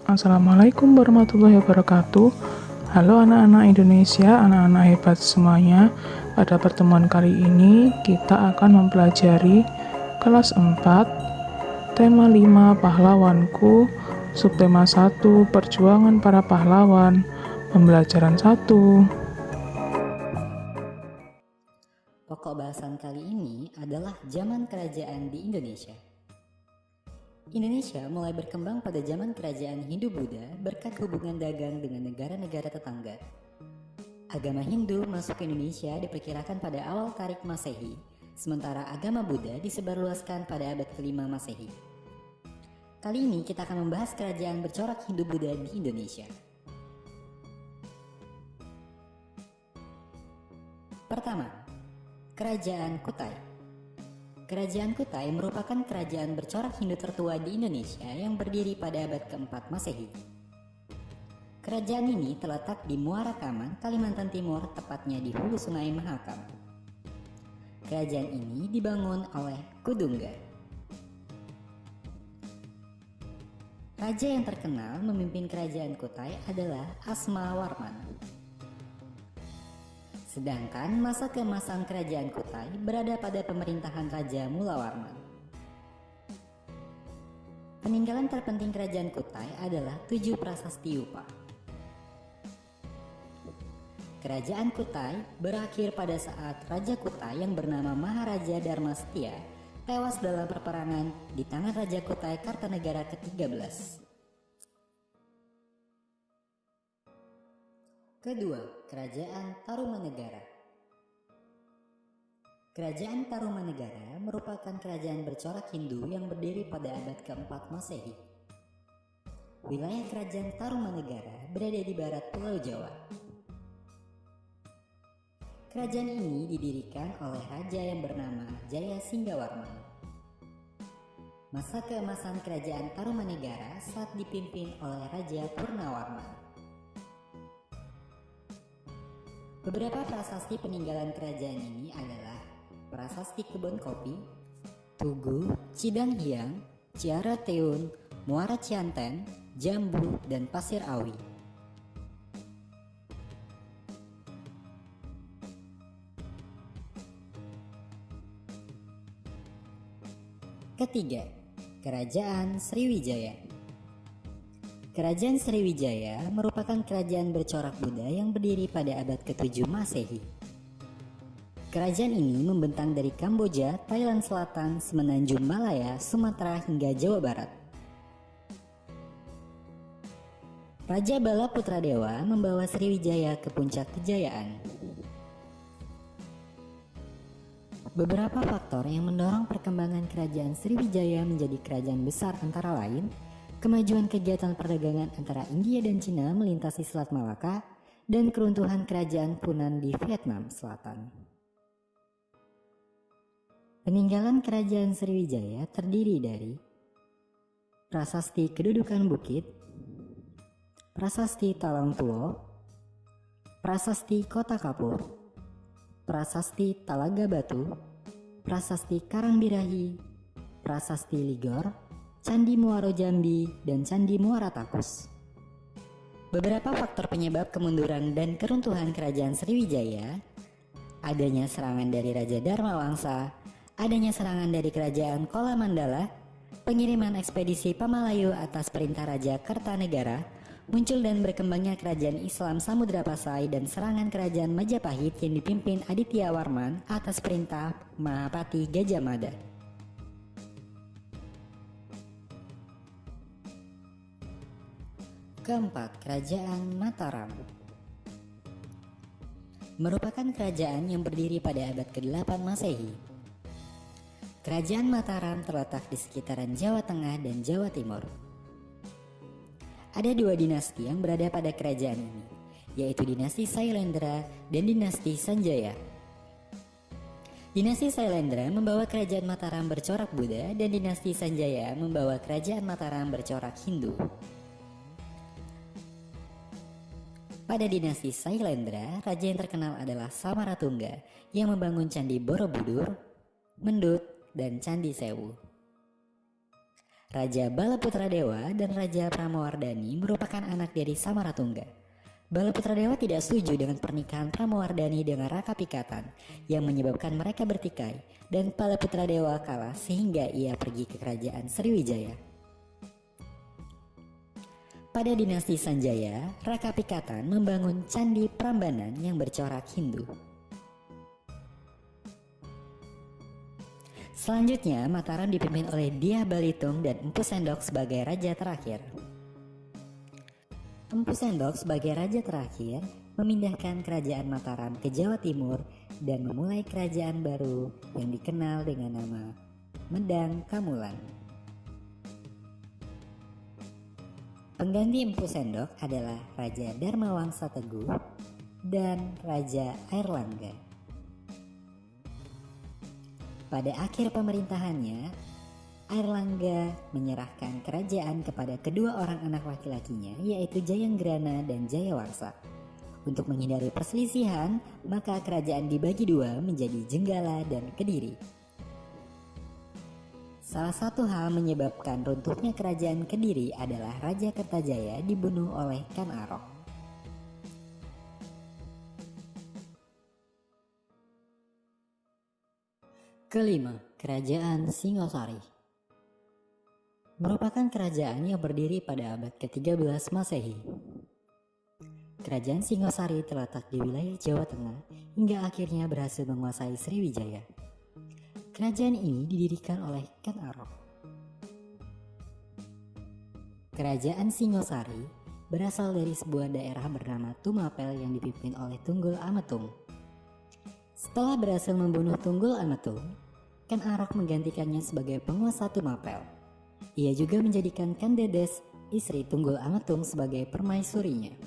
Assalamualaikum warahmatullahi wabarakatuh. Halo anak-anak Indonesia, anak-anak hebat semuanya. Pada pertemuan kali ini kita akan mempelajari kelas 4, tema 5 pahlawanku, subtema 1 perjuangan para pahlawan, pembelajaran 1. Pokok bahasan kali ini adalah zaman kerajaan di Indonesia. Indonesia mulai berkembang pada zaman kerajaan Hindu-Buddha berkat hubungan dagang dengan negara-negara tetangga. Agama Hindu masuk ke Indonesia diperkirakan pada awal Tarik Masehi, sementara agama Buddha disebarluaskan pada abad ke-5 Masehi. Kali ini kita akan membahas kerajaan bercorak Hindu-Buddha di Indonesia. Pertama, Kerajaan Kutai. Kerajaan Kutai merupakan kerajaan bercorak Hindu tertua di Indonesia yang berdiri pada abad ke-4 Masehi. Kerajaan ini terletak di Muara Kaman, Kalimantan Timur, tepatnya di hulu Sungai Mahakam. Kerajaan ini dibangun oleh Kudungga. Raja yang terkenal memimpin kerajaan Kutai adalah Asmawarman. Sedangkan masa keemasan kerajaan Kutai berada pada pemerintahan Raja Mulawarman. Peninggalan terpenting kerajaan Kutai adalah 7 prasasti Yupa. Kerajaan Kutai berakhir pada saat Raja Kutai yang bernama Maharaja Dharmastia tewas dalam peperangan di tangan Raja Kutai Kartanegara ke-13. Kedua, Kerajaan Tarumanegara. Kerajaan Tarumanegara merupakan kerajaan bercorak Hindu yang berdiri pada abad ke-4 Masehi. Wilayah kerajaan Tarumanegara berada di barat Pulau Jawa. Kerajaan ini didirikan oleh raja yang bernama Jaya Singgawarman. Masa keemasan kerajaan Tarumanegara saat dipimpin oleh Raja Purnawarman. Beberapa prasasti peninggalan kerajaan ini adalah Prasasti Kebun Kopi, Tugu, Cidang Hiang, Ciara Teun, Muara Cianten, Jambu, dan Pasir Awi. Ketiga, Kerajaan Sriwijaya. Kerajaan Sriwijaya merupakan kerajaan bercorak Buddha yang berdiri pada abad ke-7 Masehi. Kerajaan ini membentang dari Kamboja, Thailand Selatan, Semenanjung Malaya, Sumatera hingga Jawa Barat. Raja Bala Putradewa membawa Sriwijaya ke puncak kejayaan. Beberapa faktor yang mendorong perkembangan kerajaan Sriwijaya menjadi kerajaan besar antara lain kemajuan kegiatan perdagangan antara India dan Cina melintasi Selat Malaka, dan keruntuhan kerajaan Funan di Vietnam Selatan. Peninggalan kerajaan Sriwijaya terdiri dari Prasasti Kedudukan Bukit, Prasasti Talang Tuo, Prasasti Kota Kapur, Prasasti Talaga Batu, Prasasti Karangbirahi, Prasasti Ligor, Candi Muaro Jambi, dan Candi Muara Takus. Beberapa faktor penyebab kemunduran dan keruntuhan kerajaan Sriwijaya: adanya serangan dari Raja Dharma Wangsa, adanya serangan dari kerajaan Kola Mandala, pengiriman ekspedisi Pamalayu atas perintah Raja Kertanegara, muncul dan berkembangnya kerajaan Islam Samudra Pasai, dan serangan kerajaan Majapahit yang dipimpin Aditya Warman atas perintah Mahapati Gajah Mada. Keempat, Kerajaan Mataram. Merupakan kerajaan yang berdiri pada abad ke-8 Masehi. Kerajaan Mataram terletak di sekitaran Jawa Tengah dan Jawa Timur. Ada 2 dinasti yang berada pada kerajaan ini, yaitu dinasti Sailendra dan dinasti Sanjaya. Dinasti Sailendra membawa kerajaan Mataram bercorak Buddha dan dinasti Sanjaya membawa kerajaan Mataram bercorak Hindu. Pada dinasti Sailendra, raja yang terkenal adalah Samaratungga yang membangun Candi Borobudur, Mendut, dan Candi Sewu. Raja Balaputradewa dan Raja Pramawardhani merupakan anak dari Samaratungga. Balaputradewa tidak setuju dengan pernikahan Pramawardhani dengan Raka Pikatan yang menyebabkan mereka bertikai dan Balaputradewa kalah sehingga ia pergi ke kerajaan Sriwijaya. Pada dinasti Sanjaya, Raka Pikatan membangun Candi Prambanan yang bercorak Hindu. Selanjutnya, Mataram dipimpin oleh Dyah Balitung dan Empu Sendok sebagai raja terakhir. Empu Sendok sebagai raja terakhir memindahkan kerajaan Mataram ke Jawa Timur dan memulai kerajaan baru yang dikenal dengan nama Medang Kamulan. Pengganti Empu Sendok adalah Raja Dharmawangsa Teguh dan Raja Airlangga. Pada akhir pemerintahannya, Airlangga menyerahkan kerajaan kepada kedua orang anak laki-lakinya, yaitu Jayanggrana dan Jayawarsa. Untuk menghindari perselisihan, maka kerajaan dibagi dua menjadi Jenggala dan Kediri. Salah satu hal menyebabkan runtuhnya kerajaan Kediri adalah Raja Kertajaya dibunuh oleh Kan Arok. Kelima, Kerajaan Singosari merupakan kerajaan yang berdiri pada abad ke-13 Masehi. Kerajaan Singosari terletak di wilayah Jawa Tengah hingga akhirnya berhasil menguasai Sriwijaya. Kerajaan ini didirikan oleh Kan Arok. Kerajaan Singosari berasal dari sebuah daerah bernama Tumapel yang dipimpin oleh Tunggul Ametung. Setelah berhasil membunuh Tunggul Ametung, Kan Arok menggantikannya sebagai penguasa Tumapel. Ia juga menjadikan Kan Dedes, istri Tunggul Ametung, sebagai permaisurinya.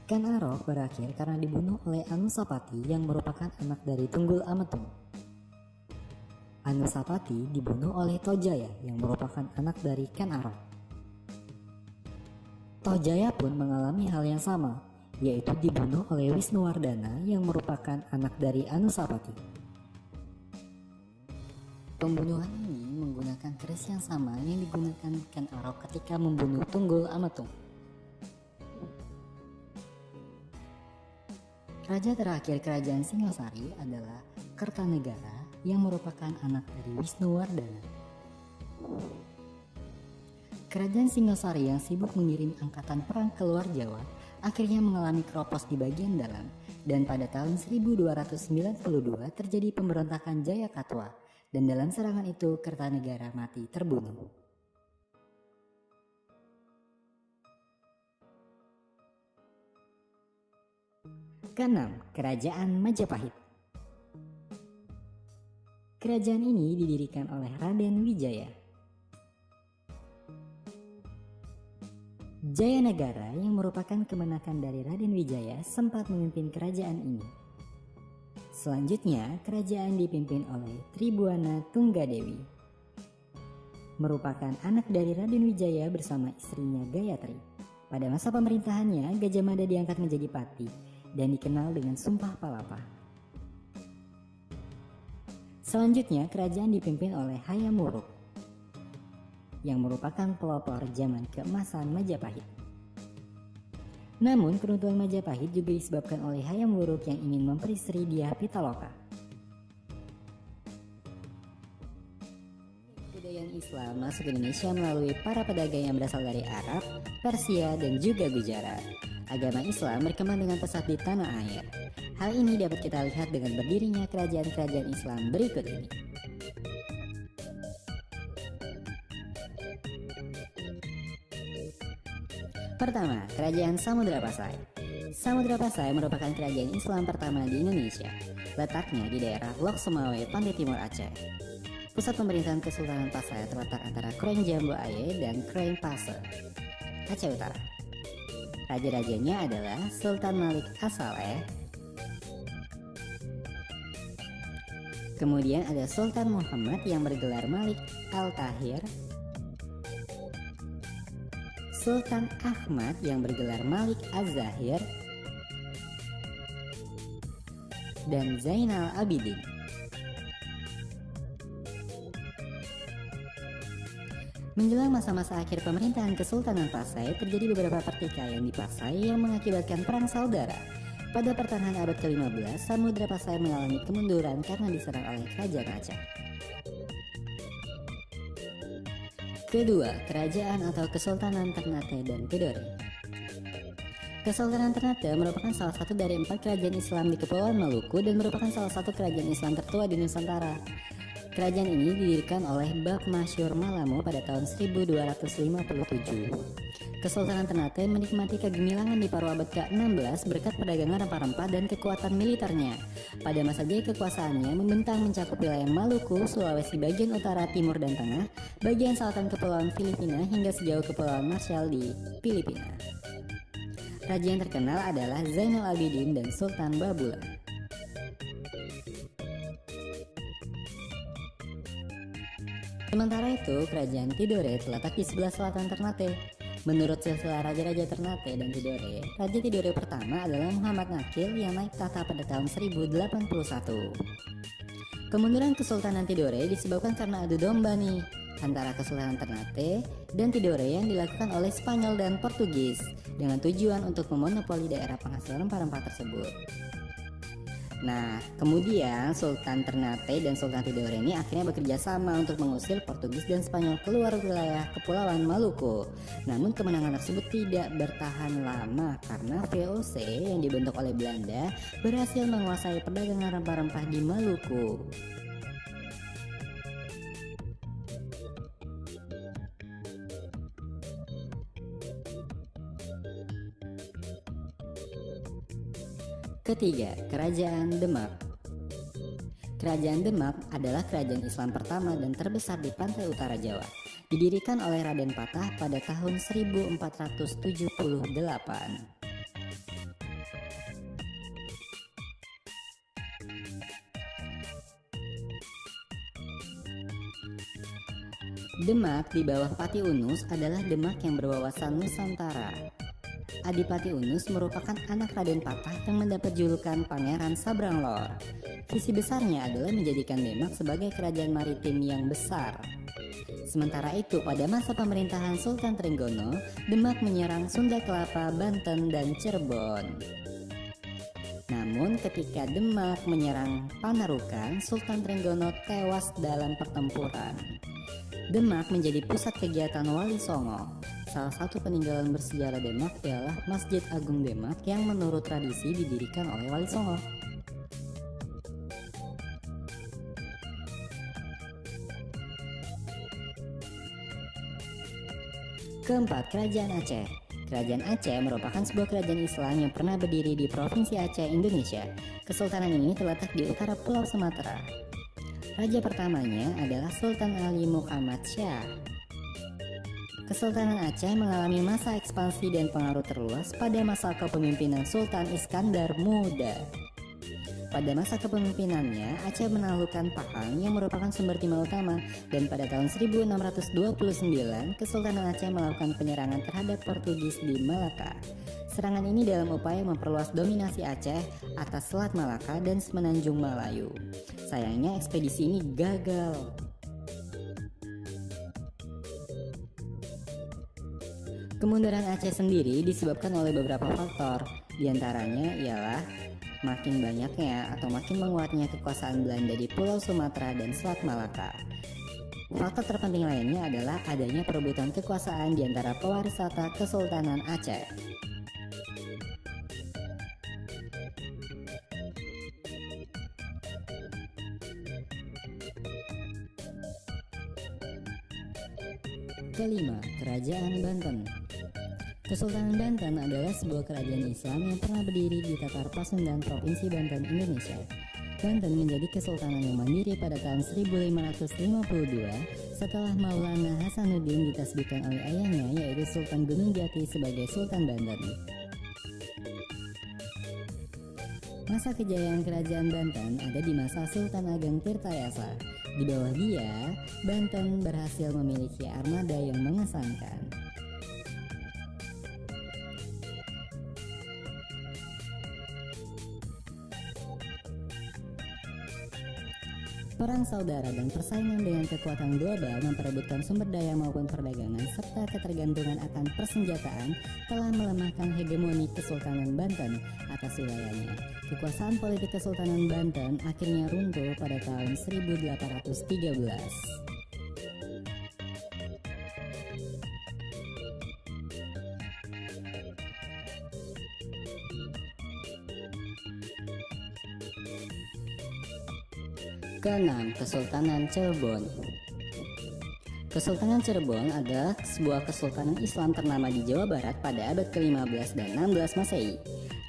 Kan Arok berakhir karena dibunuh oleh Anusapati yang merupakan anak dari Tunggul Ametung. Anusapati dibunuh oleh Tojaya yang merupakan anak dari Kan Arok. Tojaya pun mengalami hal yang sama, yaitu dibunuh oleh Wisnuwardana yang merupakan anak dari Anusapati. Pembunuhan ini menggunakan keris yang sama yang digunakan Kan Arok ketika membunuh Tunggul Ametung. Raja terakhir kerajaan Singosari adalah Kertanegara yang merupakan anak dari Wisnuwardana. Kerajaan Singosari yang sibuk mengirim angkatan perang keluar Jawa akhirnya mengalami keropos di bagian dalam, dan pada tahun 1292 terjadi pemberontakan Jayakatwa, dan dalam serangan itu Kertanegara mati terbunuh. Keenam, Kerajaan Majapahit. Kerajaan ini didirikan oleh Raden Wijaya. Jayanagara yang merupakan kemenakan dari Raden Wijaya sempat memimpin kerajaan ini. Selanjutnya, kerajaan dipimpin oleh Tribuana Tunggadewi. Merupakan anak dari Raden Wijaya bersama istrinya Gayatri. Pada masa pemerintahannya, Gajah Mada diangkat menjadi pati dan dikenal dengan Sumpah Palapa. Selanjutnya, kerajaan dipimpin oleh Hayam Wuruk yang merupakan pelopor zaman keemasan Majapahit. Namun, keruntuhan Majapahit juga disebabkan oleh Hayam Wuruk yang ingin memperistri Dyah Pitaloka. Kebudayaan Islam masuk ke Indonesia melalui para pedagang yang berasal dari Arab, Persia, dan juga Gujarat. Agama Islam berkembang dengan pesat di tanah air. Hal ini dapat kita lihat dengan berdirinya kerajaan-kerajaan Islam berikut ini. Pertama, Kerajaan Samudra Pasai. Samudra Pasai merupakan kerajaan Islam pertama di Indonesia. Letaknya di daerah Lok Sumawe, Pantai Timur Aceh. Pusat pemerintahan Kesultanan Pasai terletak antara Kreng Jambu Aye dan Kreng Pase, Aceh Utara. Raja-rajanya adalah Sultan Malik As-Saleh. Kemudian ada Sultan Muhammad yang bergelar Malik Al-Tahir, Sultan Ahmad yang bergelar Malik Az-Zahir, dan Zainal Abidin. Menjelang masa-masa akhir pemerintahan Kesultanan Pasai, terjadi beberapa pertikaian di Pasai yang mengakibatkan perang saudara. Pada pertengahan abad ke-15, Samudra Pasai mengalami kemunduran karena diserang oleh Kerajaan Aceh. Kedua, Kerajaan atau Kesultanan Ternate dan Tidore. Kesultanan Ternate merupakan salah satu dari 4 kerajaan Islam di Kepulauan Maluku dan merupakan salah satu kerajaan Islam tertua di Nusantara. Kerajaan ini didirikan oleh Bab Masyur Malamo pada tahun 1257. Kesultanan Ternate menikmati kegemilangan di paruh abad ke-16 berkat perdagangan rempah-rempah dan kekuatan militernya. Pada masa jaya kekuasaannya membentang mencakup wilayah Maluku, Sulawesi bagian utara, timur, dan tengah, bagian selatan Kepulauan Filipina hingga sejauh Kepulauan Marshall di Filipina. Raja yang terkenal adalah Zainal Abidin dan Sultan Babula. Sementara itu, Kerajaan Tidore terletak di sebelah selatan Ternate. Menurut silsilah raja-raja Ternate dan Tidore, Raja Tidore pertama adalah Muhammad Nakil yang naik tahta pada tahun 1081. Kemunduran Kesultanan Tidore disebabkan karena adu domba nih antara Kesultanan Ternate dan Tidore yang dilakukan oleh Spanyol dan Portugis dengan tujuan untuk memonopoli daerah penghasil rempah-rempah tersebut. Nah, kemudian Sultan Ternate dan Sultan Tidore ini akhirnya bekerja sama untuk mengusir Portugis dan Spanyol keluar wilayah Kepulauan Maluku. Namun kemenangan tersebut tidak bertahan lama karena VOC yang dibentuk oleh Belanda berhasil menguasai perdagangan rempah-rempah di Maluku. Ketiga, Kerajaan Demak. Kerajaan Demak adalah kerajaan Islam pertama dan terbesar di pantai utara Jawa. Didirikan oleh Raden Patah pada tahun 1478. Demak di bawah Pati Unus adalah Demak yang berwawasan Nusantara. Adipati Unus merupakan anak Raden Patah yang mendapat julukan Pangeran Sabranglor. Visi besarnya adalah menjadikan Demak sebagai kerajaan maritim yang besar. Sementara itu, pada masa pemerintahan Sultan Trenggono, Demak menyerang Sunda Kelapa, Banten, dan Cirebon. Namun ketika Demak menyerang Panarukan, Sultan Trenggono tewas dalam pertempuran. Demak menjadi pusat kegiatan Wali Songo. Salah satu peninggalan bersejarah Demak ialah Masjid Agung Demak yang menurut tradisi didirikan oleh Wali Songo. Keempat, Kerajaan Aceh. Kerajaan Aceh merupakan sebuah kerajaan Islam yang pernah berdiri di Provinsi Aceh, Indonesia. Kesultanan ini terletak di utara Pulau Sumatera. Raja pertamanya adalah Sultan Ali Muhammad Shah. Kesultanan Aceh mengalami masa ekspansi dan pengaruh terluas pada masa kepemimpinan Sultan Iskandar Muda. Pada masa kepemimpinannya, Aceh menaklukkan Pahang yang merupakan sumber timah utama, dan pada tahun 1629, Kesultanan Aceh melakukan penyerangan terhadap Portugis di Malaka. Serangan ini dalam upaya memperluas dominasi Aceh atas Selat Malaka dan Semenanjung Malayu. Sayangnya ekspedisi ini gagal. Kemunduran Aceh sendiri disebabkan oleh beberapa faktor, diantaranya ialah makin banyaknya atau makin menguatnya kekuasaan Belanda di Pulau Sumatera dan Selat Malaka. Faktor terpenting lainnya adalah adanya perebutan kekuasaan di antara pewaris tahta Kesultanan Aceh. Kelima, Kerajaan Banten. Kesultanan Banten adalah sebuah kerajaan Islam yang pernah berdiri di Tatar Pasundan, Provinsi Banten, Indonesia. Banten menjadi kesultanan yang mandiri pada tahun 1552 setelah Maulana Hasanuddin ditasbihkan oleh ayahnya, yaitu Sultan Gunung Jati, sebagai Sultan Banten. Masa kejayaan kerajaan Banten ada di masa Sultan Ageng Tirtayasa. Di bawah dia, Banten berhasil memiliki armada yang mengesankan. Perang saudara dan persaingan dengan kekuatan global memperebutkan sumber daya maupun perdagangan serta ketergantungan akan persenjataan telah melemahkan hegemoni Kesultanan Banten atas wilayahnya. Kekuasaan politik Kesultanan Banten akhirnya runtuh pada tahun 1813. Keenam, Kesultanan Cirebon. Kesultanan Cirebon adalah sebuah kesultanan Islam ternama di Jawa Barat pada abad ke-15 dan 16 Masehi.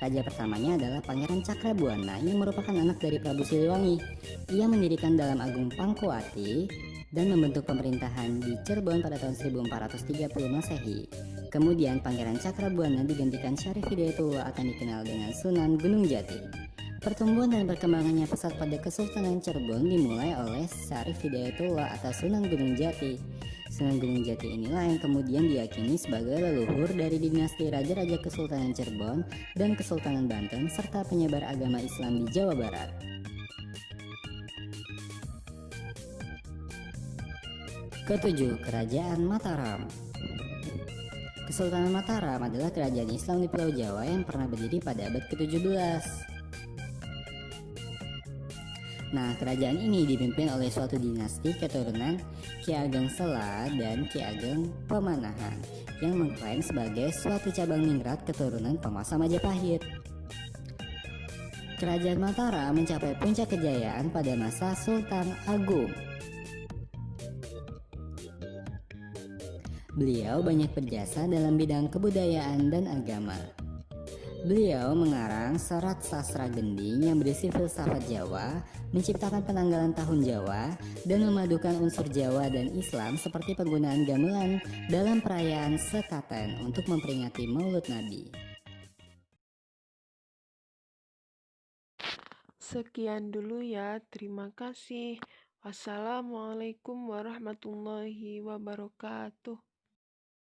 Raja pertamanya adalah Pangeran Cakrabuana yang merupakan anak dari Prabu Siliwangi. Ia mendirikan Dalam Agung Pangkuati dan membentuk pemerintahan di Cirebon pada tahun 1430 Masehi. Kemudian Pangeran Cakrabuana digantikan Syarif Hidayatullah atau dikenal dengan Sunan Gunung Jati. Pertumbuhan dan perkembangannya pesat pada Kesultanan Cirebon dimulai oleh Syarif Hidayatullah atau Sunan Gunung Jati. Sunan Gunung Jati inilah yang kemudian diyakini sebagai leluhur dari dinasti Raja-Raja Kesultanan Cirebon dan Kesultanan Banten serta penyebar agama Islam di Jawa Barat. Ketujuh, Kerajaan Mataram. Kesultanan Mataram adalah kerajaan Islam di Pulau Jawa yang pernah berdiri pada abad ke-17. Nah, kerajaan ini dipimpin oleh suatu dinasti keturunan Ki Ageng Sela dan Ki Ageng Pemanahan yang mengklaim sebagai suatu cabang ningrat keturunan penguasa Majapahit. Kerajaan Mataram mencapai puncak kejayaan pada masa Sultan Agung. Beliau banyak berjasa dalam bidang kebudayaan dan agama. Beliau mengarang serat sastra gending yang berisi filsafat Jawa, menciptakan penanggalan tahun Jawa, dan memadukan unsur Jawa dan Islam seperti penggunaan gamelan dalam perayaan Sekaten untuk memperingati Maulud Nabi. Sekian dulu ya, terima kasih. Wassalamualaikum warahmatullahi wabarakatuh.